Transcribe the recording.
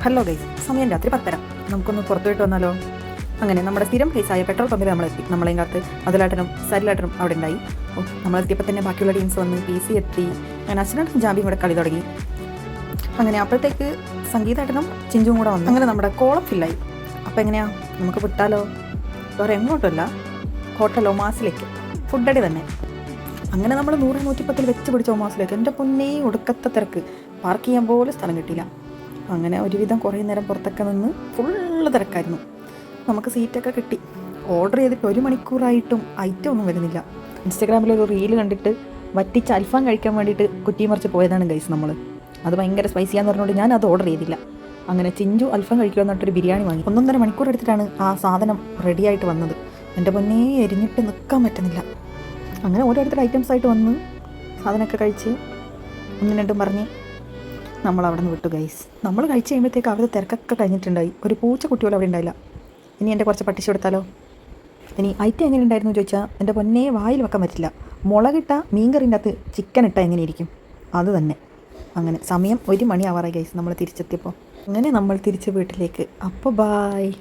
Hello guys, സമയം രാത്രി 10:30. നമുക്കൊന്ന് പുറത്തു പോയിട്ട് വന്നാലോ? അങ്ങനെ നമ്മുടെ സ്ഥിരം പ്ലേസായ പെട്രോൾ പമ്പിൽ നമ്മളെത്തി. നമ്മളെയും കാത്ത് അതിലാട്ടനും സരിലാട്ടനും അവിടെ ഉണ്ടായി. നമ്മളെത്തിയപ്പോൾ തന്നെ ബാക്കിയുള്ള ടീംസ് വന്ന് PC എത്തി. അങ്ങനെ അച്ഛനായിട്ടും ജാമ്പിയും കൂടെ കളി തുടങ്ങി. അങ്ങനെ അപ്പോഴത്തേക്ക് സംഗീതാട്ടനും ചിഞ്ചുവും കൂടെ വന്നു. അങ്ങനെ നമ്മുടെ കോളം ഫില്ലായി. അപ്പോൾ എങ്ങനെയാ, നമുക്ക് വിട്ടാലോ? വേറെ എങ്ങോട്ടുമല്ല, ഹോട്ടൽ ഒമാസിലേക്ക്. ഫുഡടി തന്നെ. അങ്ങനെ നമ്മൾ 100-110 വെച്ച് പിടിച്ച ഒമാസിലേക്ക്. എൻ്റെ പൊന്നേ, ഒടുക്കത്തെ തിരക്ക്. പാർക്ക് ചെയ്യാൻ പോലും സ്ഥലം കിട്ടിയില്ല. അങ്ങനെ ഒരുവിധം കുറേ നേരം പുറത്തൊക്കെ നിന്ന് ഫുള്ള് തിരക്കായിരുന്നു. നമുക്ക് സീറ്റൊക്കെ കിട്ടി. ഓർഡർ ചെയ്തിട്ട് 1 മണിക്കൂറായിട്ടും ഐറ്റം ഒന്നും വരുന്നില്ല. ഇൻസ്റ്റാഗ്രാമിലൊരു റീല് കണ്ടിട്ട് വറ്റിച്ച് അൽഫാം കഴിക്കാൻ വേണ്ടിയിട്ട് കുറ്റിമറിച്ച് പോയതാണ് ഗൈസ് നമ്മൾ. അത് ഭയങ്കര സ്പൈസിയാന്ന് പറഞ്ഞുകൊണ്ട് ഞാൻ അത് ഓർഡർ ചെയ്തില്ല. അങ്ങനെ ചിഞ്ചു അൽഫാം കഴിക്കുക എന്നിട്ടൊരു ബിരിയാണി വാങ്ങി. 1.5 മണിക്കൂർ എടുത്തിട്ടാണ് ആ സാധനം റെഡിയായിട്ട് വന്നത്. എൻ്റെ പൊന്നേ, എരിഞ്ഞിട്ട് നിൽക്കാൻ പറ്റുന്നില്ല. അങ്ങനെ ഓരോരുത്തർ ഐറ്റംസ് ആയിട്ട് വന്ന് സാധനമൊക്കെ കഴിച്ച് 1-2 പറഞ്ഞ് നമ്മളവിടെ നിന്ന് വിട്ടു ഗൈസ്. നമ്മൾ കഴിച്ച് കഴിയുമ്പോഴത്തേക്ക് അവിടെ തിരക്കൊക്കെ കഴിഞ്ഞിട്ടുണ്ടായി. ഒരു പൂച്ചക്കുട്ടിയോളം അവിടെ ഉണ്ടായില്ല. ഇനി എൻ്റെ കുറച്ച് പട്ടിശ കൊടുത്താലോ? ഇനി ഐറ്റം എങ്ങനെ ഉണ്ടായിരുന്നു ചോദിച്ചാൽ എൻ്റെ പൊന്നേ, വായിൽ വെക്കാൻ പറ്റില്ല. മുളകിട്ട മീൻകറിൻ്റെ അകത്ത് ചിക്കൻ ഇട്ടാൽ എങ്ങനെയിരിക്കും, അത് തന്നെ. അങ്ങനെ സമയം 1 മണി ആവാറായി ഗൈസ് നമ്മൾ തിരിച്ചെത്തിയപ്പോൾ. അങ്ങനെ നമ്മൾ തിരിച്ച് വീട്ടിലേക്ക്. അപ്പോൾ ബായ്.